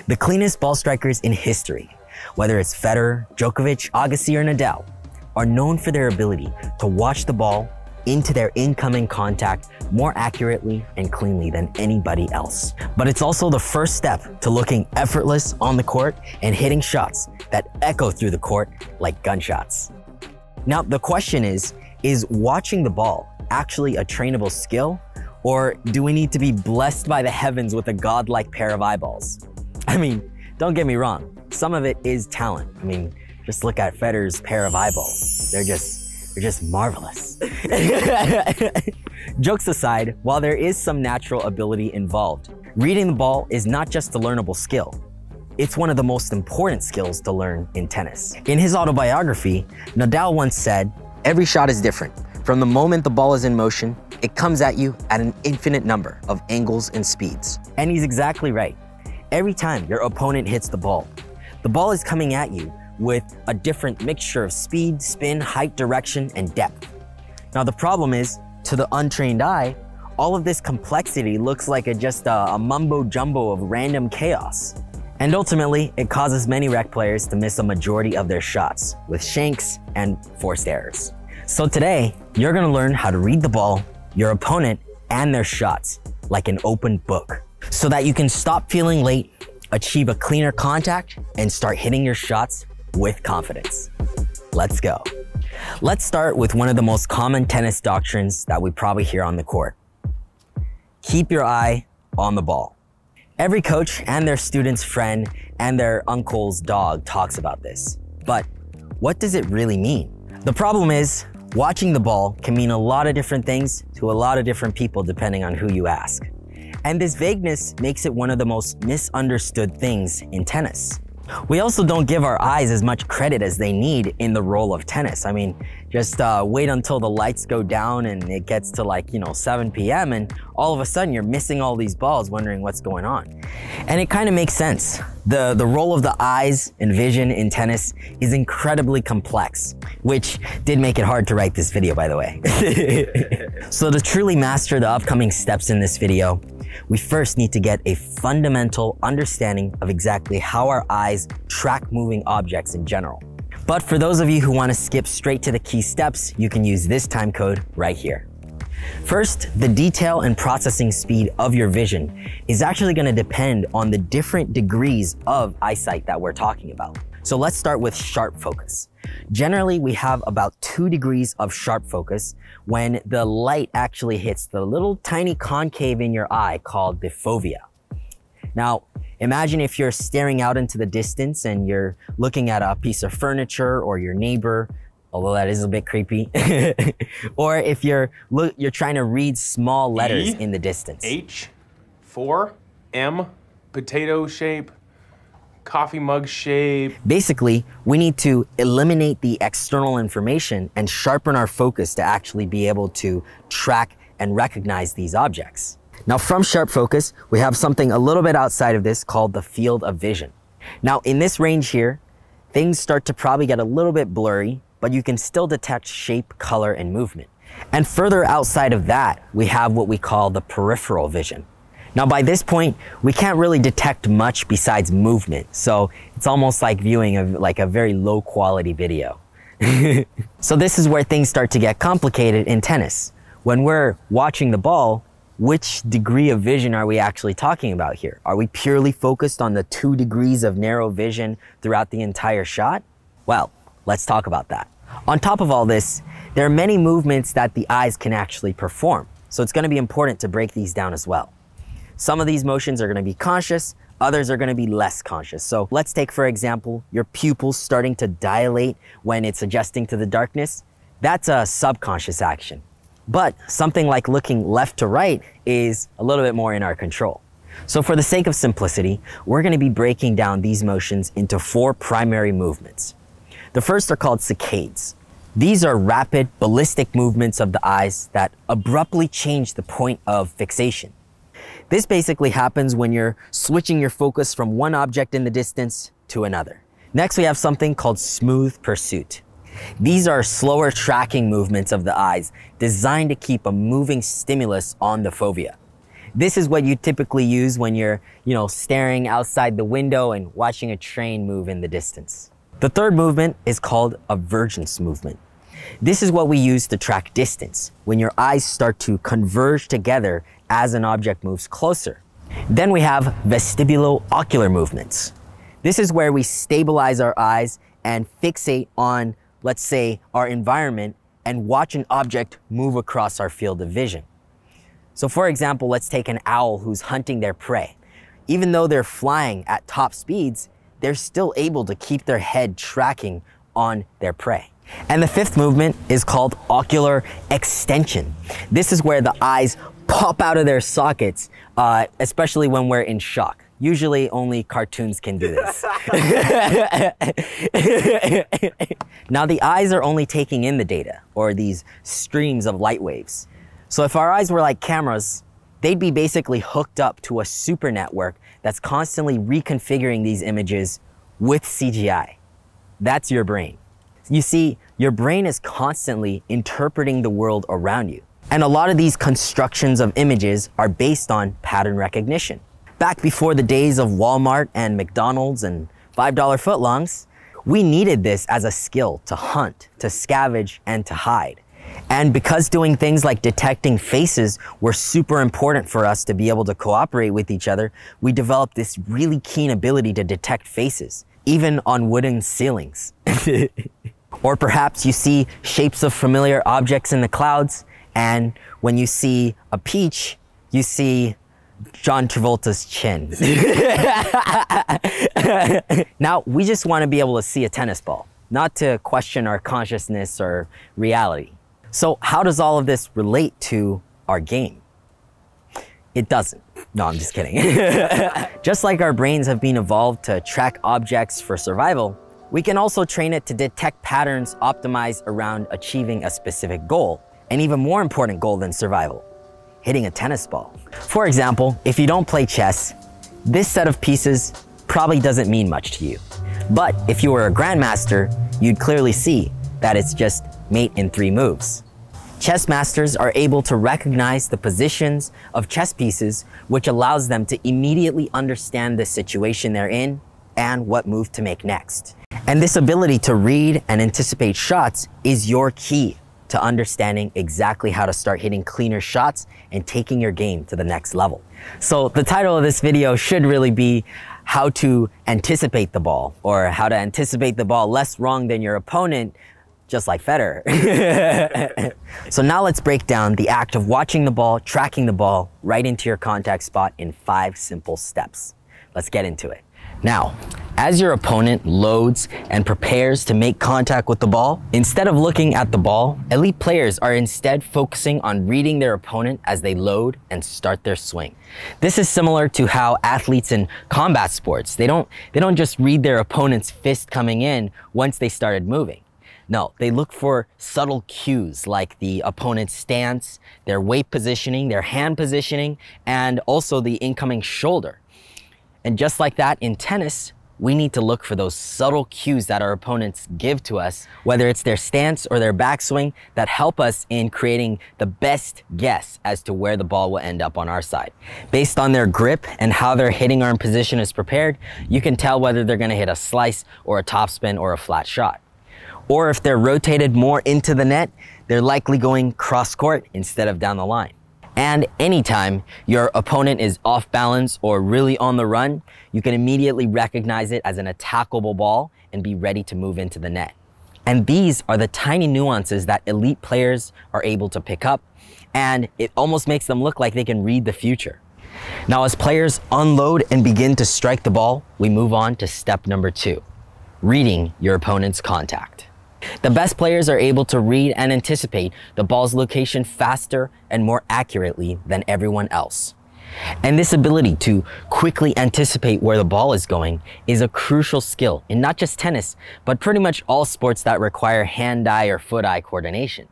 The cleanest ball strikers in history, whether it's Federer, Djokovic, Agassi, or Nadal, are known for their ability to watch the ball into their incoming contact more accurately and cleanly than anybody else. But it's also the first step to looking effortless on the court and hitting shots that echo through the court like gunshots. Now, the question is watching the ball actually a trainable skill, or do we need to be blessed by the heavens with a godlike pair of eyeballs? I mean, don't get me wrong, some of it is talent. I mean, just look at Federer's pair of eyeballs. They're just marvelous. Jokes aside, while there is some natural ability involved, reading the ball is not just a learnable skill. It's one of the most important skills to learn in tennis. In his autobiography, Nadal once said, "Every shot is different. From the moment the ball is in motion, it comes at you at an infinite number of angles and speeds." And he's exactly right. Every time your opponent hits the ball is coming at you with a different mixture of speed, spin, height, direction, and depth. Now the problem is, to the untrained eye, all of this complexity looks like just a mumbo jumbo of random chaos. And ultimately, it causes many rec players to miss a majority of their shots with shanks and forced errors. So today, you're gonna learn how to read the ball, your opponent, and their shots like an open book, so that you can stop feeling late, achieve a cleaner contact, and start hitting your shots with confidence. Let's go. Let's start with one of the most common tennis doctrines that we probably hear on the court. Keep your eye on the ball. Every coach and their student's friend and their uncle's dog talks about this. But what does it really mean? The problem is, watching the ball can mean a lot of different things to a lot of different people depending on who you ask. And this vagueness makes it one of the most misunderstood things in tennis. We also don't give our eyes as much credit as they need in the role of tennis. I mean, just wait until the lights go down and it gets to 7 p.m. and all of a sudden you're missing all these balls wondering what's going on. And it kind of makes sense. The role of the eyes and vision in tennis is incredibly complex, which did make it hard to write this video, by the way. So to truly master the upcoming steps in this video, we first need to get a fundamental understanding of exactly how our eyes track moving objects in general. But for those of you who want to skip straight to the key steps, you can use this time code right here. First, the detail and processing speed of your vision is actually going to depend on the different degrees of eyesight that we're talking about. So let's start with sharp focus. Generally, we have about 2 degrees of sharp focus when the light actually hits the little tiny concave in your eye called the fovea. Now, imagine if you're staring out into the distance and you're looking at a piece of furniture or your neighbor, although that is a bit creepy, or if you're trying to read small letters in the distance. H4 M potato shape, coffee mug shape. Basically, we need to eliminate the external information and sharpen our focus to actually be able to track and recognize these objects. Now, from sharp focus, we have something a little bit outside of this called the field of vision. Now, in this range here, things start to probably get a little bit blurry, but you can still detect shape, color, and movement. And further outside of that, we have what we call the peripheral vision. Now, by this point, we can't really detect much besides movement, so it's almost like viewing a very low quality video. So this is where things start to get complicated in tennis. When we're watching the ball, which degree of vision are we actually talking about here? Are we purely focused on the 2 degrees of narrow vision throughout the entire shot? Well, let's talk about that. On top of all this, there are many movements that the eyes can actually perform, so it's going to be important to break these down as well. Some of these motions are going to be conscious, others are going to be less conscious. So let's take, for example, your pupils starting to dilate when it's adjusting to the darkness. That's a subconscious action. But something like looking left to right is a little bit more in our control. So for the sake of simplicity, we're going to be breaking down these motions into 4 primary movements. The first are called saccades. These are rapid, ballistic movements of the eyes that abruptly change the point of fixation. This basically happens when you're switching your focus from one object in the distance to another. Next, we have something called smooth pursuit. These are slower tracking movements of the eyes designed to keep a moving stimulus on the fovea. This is what you typically use when you're, staring outside the window and watching a train move in the distance. The third movement is called a convergence movement. This is what we use to track distance, when your eyes start to converge together as an object moves closer. Then we have vestibulo-ocular movements. This is where we stabilize our eyes and fixate on, let's say, our environment and watch an object move across our field of vision. So for example, let's take an owl who's hunting their prey. Even though they're flying at top speeds, they're still able to keep their head tracking on their prey. And the fifth movement is called ocular extension. This is where the eyes pop out of their sockets, especially when we're in shock. Usually only cartoons can do this. Now the eyes are only taking in the data, or these streams of light waves. So if our eyes were like cameras, they'd be basically hooked up to a super network that's constantly reconfiguring these images with CGI. That's your brain. You see, your brain is constantly interpreting the world around you. And a lot of these constructions of images are based on pattern recognition. Back before the days of Walmart and McDonald's and $5 footlongs, we needed this as a skill to hunt, to scavenge, and to hide. And because doing things like detecting faces were super important for us to be able to cooperate with each other, we developed this really keen ability to detect faces, even on wooden ceilings. Or perhaps you see shapes of familiar objects in the clouds, and when you see a peach, you see John Travolta's chin. Now, we just want to be able to see a tennis ball, not to question our consciousness or reality. So how does all of this relate to our game? It doesn't. No, I'm just kidding. Just like our brains have been evolved to track objects for survival, we can also train it to detect patterns optimized around achieving a specific goal, an even more important goal than survival: hitting a tennis ball. For example, if you don't play chess, this set of pieces probably doesn't mean much to you. But if you were a grandmaster, you'd clearly see that it's just mate in 3 moves. Chess masters are able to recognize the positions of chess pieces, which allows them to immediately understand the situation they're in and what move to make next. And this ability to read and anticipate shots is your key to understanding exactly how to start hitting cleaner shots and taking your game to the next level. So the title of this video should really be how to anticipate the ball, or how to anticipate the ball less wrong than your opponent, just like Federer. So now let's break down the act of watching the ball, tracking the ball right into your contact spot in 5 simple steps. Let's get into it. Now, as your opponent loads and prepares to make contact with the ball, instead of looking at the ball, elite players are instead focusing on reading their opponent as they load and start their swing. This is similar to how athletes in combat sports, they don't just read their opponent's fist coming in once they started moving. No, they look for subtle cues like the opponent's stance, their weight positioning, their hand positioning, and also the incoming shoulder. And just like that in tennis, we need to look for those subtle cues that our opponents give to us, whether it's their stance or their backswing, that help us in creating the best guess as to where the ball will end up on our side. Based on their grip and how their hitting arm position is prepared, you can tell whether they're going to hit a slice or a topspin or a flat shot. Or if they're rotated more into the net, they're likely going cross court instead of down the line. And anytime your opponent is off balance or really on the run, you can immediately recognize it as an attackable ball and be ready to move into the net. And these are the tiny nuances that elite players are able to pick up, and it almost makes them look like they can read the future. Now, as players unload and begin to strike the ball, we move on to step number 2, reading your opponent's contact. The best players are able to read and anticipate the ball's location faster and more accurately than everyone else. And this ability to quickly anticipate where the ball is going is a crucial skill in not just tennis, but pretty much all sports that require hand-eye or foot-eye coordination.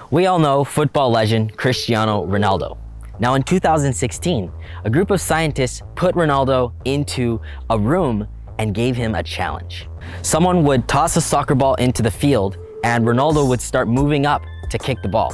We all know football legend Cristiano Ronaldo. Now in 2016, a group of scientists put Ronaldo into a room and gave him a challenge. Someone would toss a soccer ball into the field and Ronaldo would start moving up to kick the ball.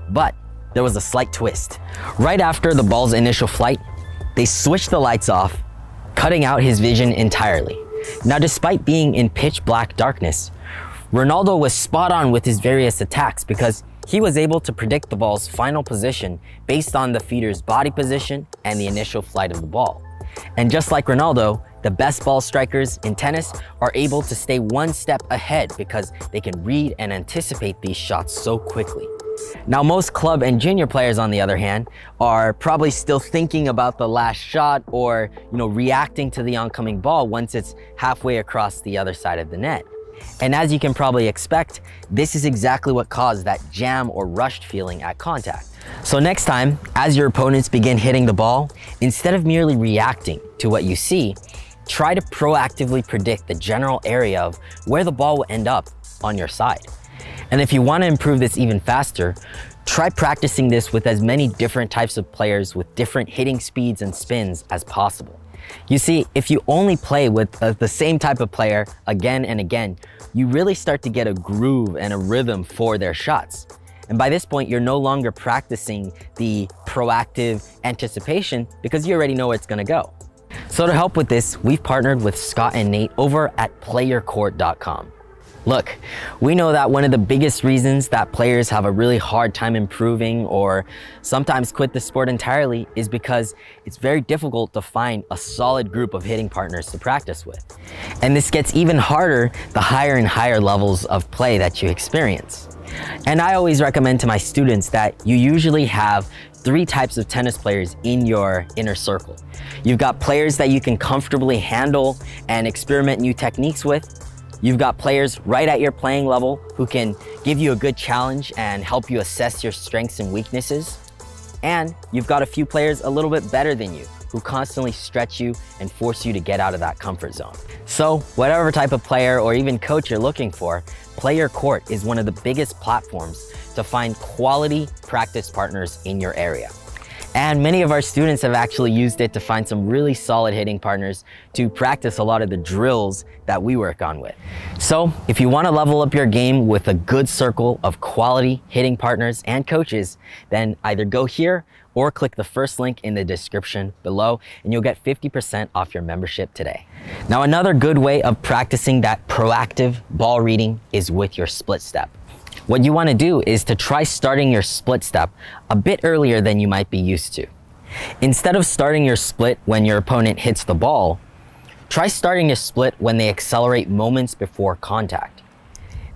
But there was a slight twist. Right after the ball's initial flight, they switched the lights off, cutting out his vision entirely. Now, despite being in pitch black darkness, Ronaldo was spot on with his various attacks because he was able to predict the ball's final position based on the feeder's body position and the initial flight of the ball. And just like Ronaldo, the best ball strikers in tennis are able to stay one step ahead because they can read and anticipate these shots so quickly. Now, most club and junior players, on the other hand, are probably still thinking about the last shot or, reacting to the oncoming ball once it's halfway across the other side of the net. And as you can probably expect, this is exactly what caused that jam or rushed feeling at contact. So next time, as your opponents begin hitting the ball, instead of merely reacting to what you see, try to proactively predict the general area of where the ball will end up on your side. And if you want to improve this even faster, try practicing this with as many different types of players with different hitting speeds and spins as possible. You see, if you only play with the same type of player again and again, you really start to get a groove and a rhythm for their shots. And by this point, you're no longer practicing the proactive anticipation because you already know where it's going to go. So to help with this, we've partnered with Scott and Nate over at playyourcourt.com. Look, we know that one of the biggest reasons that players have a really hard time improving or sometimes quit the sport entirely is because it's very difficult to find a solid group of hitting partners to practice with. And this gets even harder the higher and higher levels of play that you experience. And I always recommend to my students that you usually have 3 types of tennis players in your inner circle. You've got players that you can comfortably handle and experiment new techniques with. You've got players right at your playing level who can give you a good challenge and help you assess your strengths and weaknesses. And you've got a few players a little bit better than you who constantly stretch you and force you to get out of that comfort zone. So whatever type of player or even coach you're looking for, Play Your Court is one of the biggest platforms to find quality practice partners in your area. And many of our students have actually used it to find some really solid hitting partners to practice a lot of the drills that we work on with. So if you want to level up your game with a good circle of quality hitting partners and coaches, then either go here or click the first link in the description below and you'll get 50% off your membership today. Now, another good way of practicing that proactive ball reading is with your split step. What you want to do is to try starting your split step a bit earlier than you might be used to. Instead of starting your split when your opponent hits the ball, try starting your split when they accelerate moments before contact.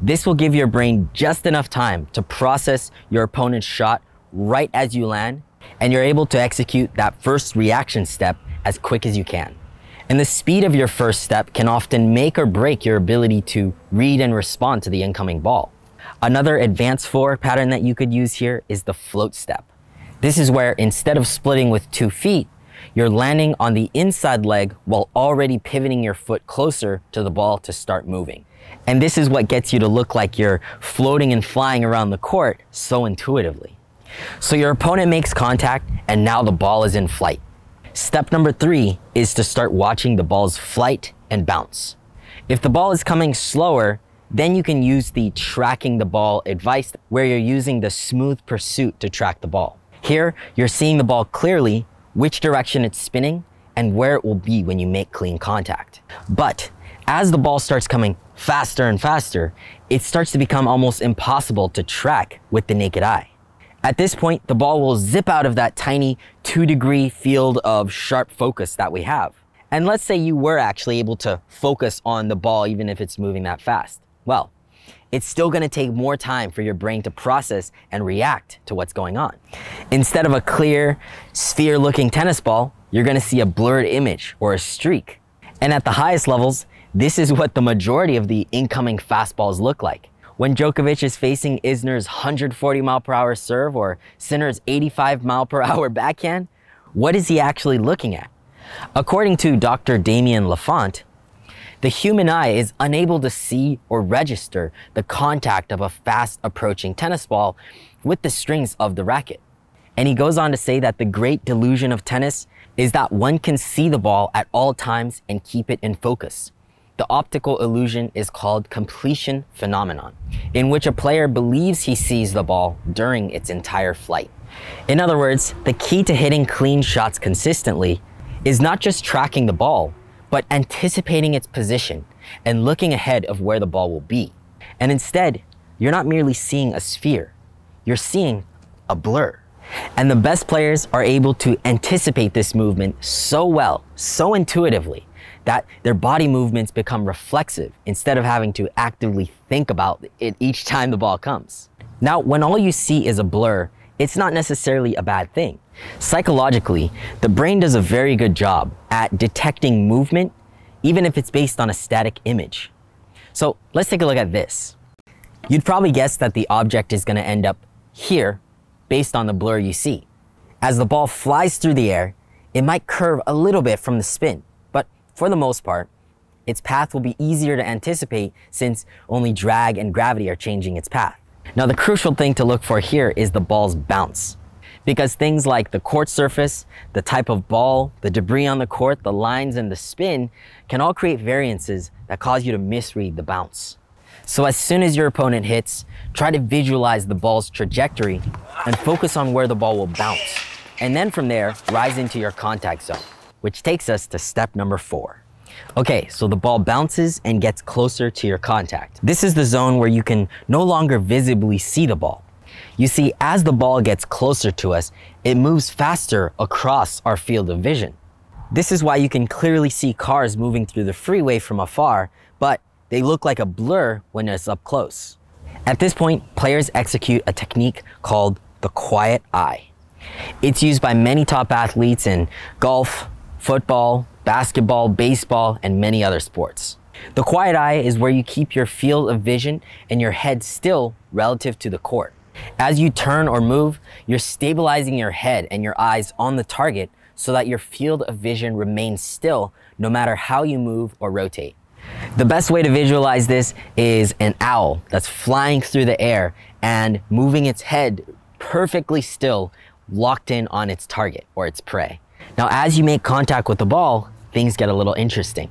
This will give your brain just enough time to process your opponent's shot right as you land, and you're able to execute that first reaction step as quick as you can. And the speed of your first step can often make or break your ability to read and respond to the incoming ball. Another advanced forward pattern that you could use here is the float step. This is where instead of splitting with 2 feet, you're landing on the inside leg while already pivoting your foot closer to the ball to start moving. And this is what gets you to look like you're floating and flying around the court so intuitively. So your opponent makes contact and now the ball is in flight. Step number 3 is to start watching the ball's flight and bounce. If the ball is coming slower, then you can use the tracking the ball advice where you're using the smooth pursuit to track the ball. Here, you're seeing the ball clearly, which direction it's spinning, and where it will be when you make clean contact. But as the ball starts coming faster and faster, it starts to become almost impossible to track with the naked eye. At this point, the ball will zip out of that tiny 2-degree field of sharp focus that we have. And let's say you were actually able to focus on the ball even if it's moving that fast. Well, it's still going to take more time for your brain to process and react to what's going on. Instead of a clear, sphere-looking tennis ball, you're going to see a blurred image or a streak. And at the highest levels, this is what the majority of the incoming fastballs look like. When Djokovic is facing Isner's 140-mile-per-hour serve or Sinner's 85-mile-per-hour backhand, what is he actually looking at? According to Dr. Damien Lafont, the human eye is unable to see or register the contact of a fast approaching tennis ball with the strings of the racket. And he goes on to say that the great delusion of tennis is that one can see the ball at all times and keep it in focus. The optical illusion is called completion phenomenon, in which a player believes he sees the ball during its entire flight. In other words, the key to hitting clean shots consistently is not just tracking the ball, but anticipating its position and looking ahead of where the ball will be. And instead, you're not merely seeing a sphere, you're seeing a blur. And the best players are able to anticipate this movement so well, so intuitively, that their body movements become reflexive instead of having to actively think about it each time the ball comes. Now, when all you see is a blur, it's not necessarily a bad thing. Psychologically, the brain does a very good job at detecting movement, even if it's based on a static image. So let's take a look at this. You'd probably guess that the object is going to end up here based on the blur you see. As the ball flies through the air, it might curve a little bit from the spin, but for the most part, its path will be easier to anticipate since only drag and gravity are changing its path. Now, the crucial thing to look for here is the ball's bounce, because things like the court surface, the type of ball, the debris on the court, the lines, and the spin can all create variances that cause you to misread the bounce. So as soon as your opponent hits, try to visualize the ball's trajectory and focus on where the ball will bounce. And then from there, rise into your contact zone, which takes us to step number 4. Okay, so the ball bounces and gets closer to your contact. This is the zone where you can no longer visibly see the ball. You see, as the ball gets closer to us, it moves faster across our field of vision. This is why you can clearly see cars moving through the freeway from afar, but they look like a blur when it's up close. At this point, players execute a technique called the quiet eye. It's used by many top athletes in golf, football, basketball, baseball, and many other sports. The quiet eye is where you keep your field of vision and your head still relative to the court. As you turn or move, you're stabilizing your head and your eyes on the target so that your field of vision remains still no matter how you move or rotate. The best way to visualize this is an owl that's flying through the air and moving its head perfectly still, locked in on its target or its prey. Now, as you make contact with the ball, things get a little interesting.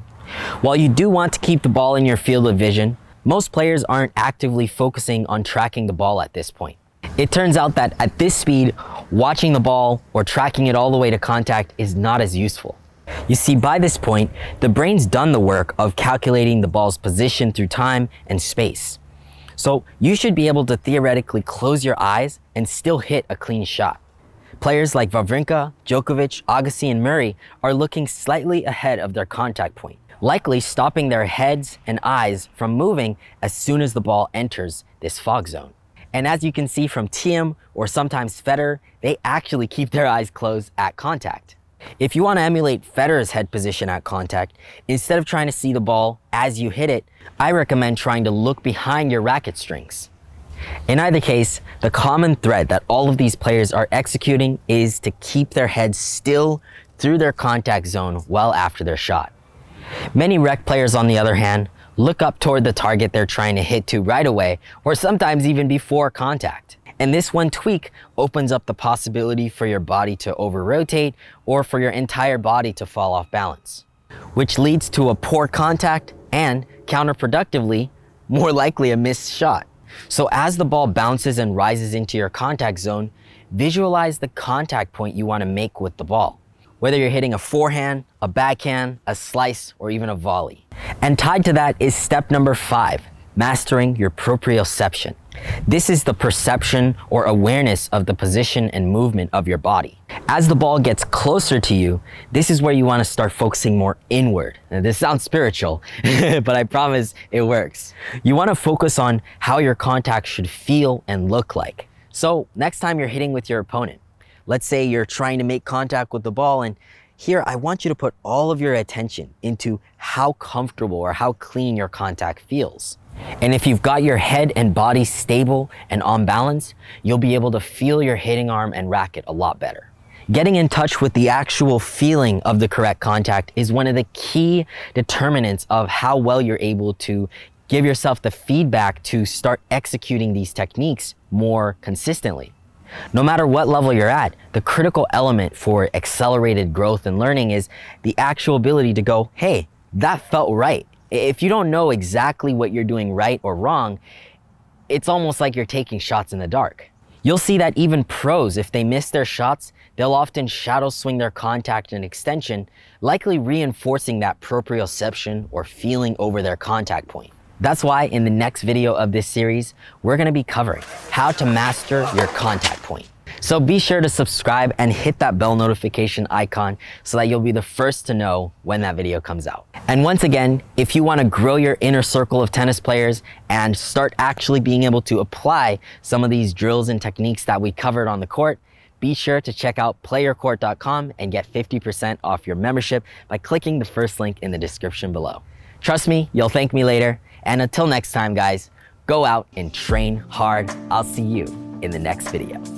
While you do want to keep the ball in your field of vision, most players aren't actively focusing on tracking the ball at this point. It turns out that at this speed, watching the ball or tracking it all the way to contact is not as useful. You see, by this point, the brain's done the work of calculating the ball's position through time and space. So you should be able to theoretically close your eyes and still hit a clean shot. Players like Wawrinka, Djokovic, Agassi, and Murray are looking slightly ahead of their contact point, likely stopping their heads and eyes from moving as soon as the ball enters this fog zone. And as you can see from Thiem or sometimes Federer, they actually keep their eyes closed at contact. If you want to emulate Federer's head position at contact, instead of trying to see the ball as you hit it, I recommend trying to look behind your racket strings. In either case, the common thread that all of these players are executing is to keep their heads still through their contact zone well after their shot. Many rec players, on the other hand, look up toward the target they're trying to hit to right away, or sometimes even before contact. And this one tweak opens up the possibility for your body to over-rotate or for your entire body to fall off balance, which leads to a poor contact and, counterproductively, more likely a missed shot. So as the ball bounces and rises into your contact zone, visualize the contact point you want to make with the ball, whether you're hitting a forehand, a backhand, a slice, or even a volley. And tied to that is step number 5, mastering your proprioception. This is the perception or awareness of the position and movement of your body. As the ball gets closer to you, this is where you want to start focusing more inward. Now, this sounds spiritual, but I promise it works. You want to focus on how your contact should feel and look like. So next time you're hitting with your opponent, let's say you're trying to make contact with the ball, and here I want you to put all of your attention into how comfortable or how clean your contact feels. And if you've got your head and body stable and on balance, you'll be able to feel your hitting arm and racket a lot better. Getting in touch with the actual feeling of the correct contact is one of the key determinants of how well you're able to give yourself the feedback to start executing these techniques more consistently. No matter what level you're at, the critical element for accelerated growth and learning is the actual ability to go, hey, that felt right. If you don't know exactly what you're doing right or wrong, it's almost like you're taking shots in the dark. You'll see that even pros, if they miss their shots, they'll often shadow swing their contact and extension, likely reinforcing that proprioception or feeling over their contact point. That's why in the next video of this series, we're gonna be covering how to master your contact point. So be sure to subscribe and hit that bell notification icon so that you'll be the first to know when that video comes out. And once again, if you want to grow your inner circle of tennis players and start actually being able to apply some of these drills and techniques that we covered on the court, be sure to check out playyourcourt.com and get 50% off your membership by clicking the first link in the description below. Trust me, you'll thank me later. And until next time, guys, go out and train hard. I'll see you in the next video.